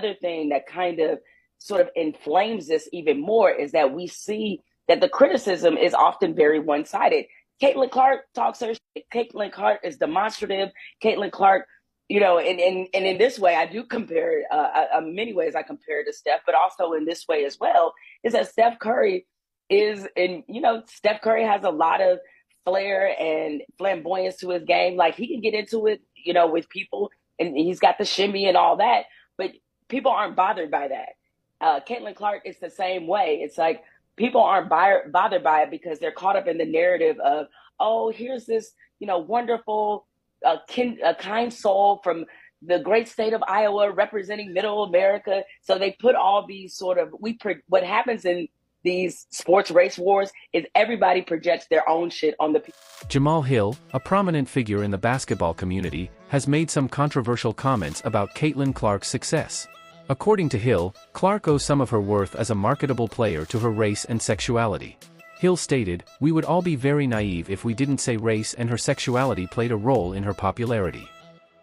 other thing that kind of sort of inflames this even more is that we see that the criticism is often very one-sided. Caitlin Clark talks her shit. Caitlin Clark is demonstrative. Caitlin Clark, and in this way, I do compare, many ways I compare to Steph, but also in this way as well, is that Steph Curry Steph Curry has a lot of flair and flamboyance to his game. Like he can get into it, with people, and he's got the shimmy and all that, but people aren't bothered by that. Caitlin Clark is the same way. It's like people aren't bothered by it because they're caught up in the narrative of, oh, here's this, wonderful, kind soul from the great state of Iowa representing Middle America. So they put all these sort of what happens in these sports race wars is everybody projects their own shit on the people. Jemele Hill, a prominent figure in the basketball community, has made some controversial comments about Caitlin Clark's success. According to Hill, Clark owes some of her worth as a marketable player to her race and sexuality. Hill stated, "We would all be very naive if we didn't say race and her sexuality played a role in her popularity."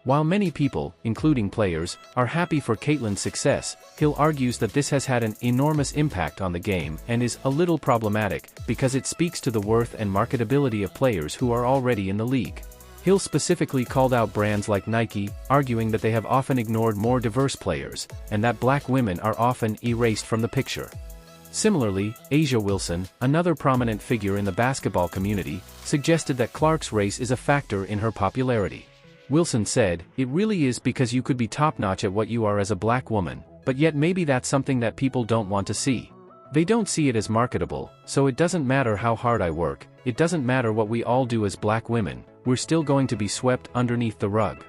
While many people, including players, are happy for Caitlin's success, Hill argues that this has had an enormous impact on the game and is a little problematic because it speaks to the worth and marketability of players who are already in the league. Hill specifically called out brands like Nike, arguing that they have often ignored more diverse players, and that black women are often erased from the picture. Similarly, A'ja Wilson, another prominent figure in the basketball community, suggested that Clark's race is a factor in her popularity. Wilson said, "It really is because you could be top-notch at what you are as a black woman, but yet maybe that's something that people don't want to see. They don't see it as marketable, so it doesn't matter how hard I work, it doesn't matter what we all do as black women, we're still going to be swept underneath the rug."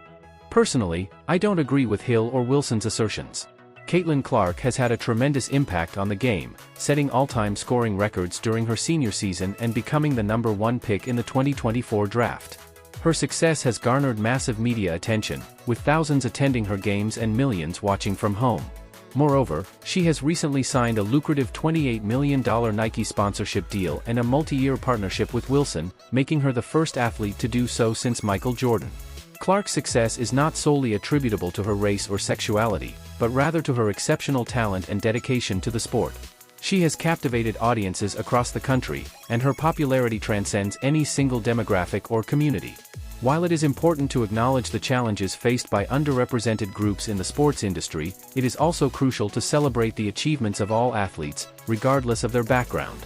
Personally, I don't agree with Hill or Wilson's assertions. Caitlin Clark has had a tremendous impact on the game, setting all-time scoring records during her senior season and becoming the #1 pick in the 2024 draft. Her success has garnered massive media attention, with thousands attending her games and millions watching from home. Moreover, she has recently signed a lucrative $28 million Nike sponsorship deal and a multi-year partnership with Wilson, making her the first athlete to do so since Michael Jordan. Clark's success is not solely attributable to her race or sexuality, but rather to her exceptional talent and dedication to the sport. She has captivated audiences across the country, and her popularity transcends any single demographic or community. While it is important to acknowledge the challenges faced by underrepresented groups in the sports industry, it is also crucial to celebrate the achievements of all athletes, regardless of their background.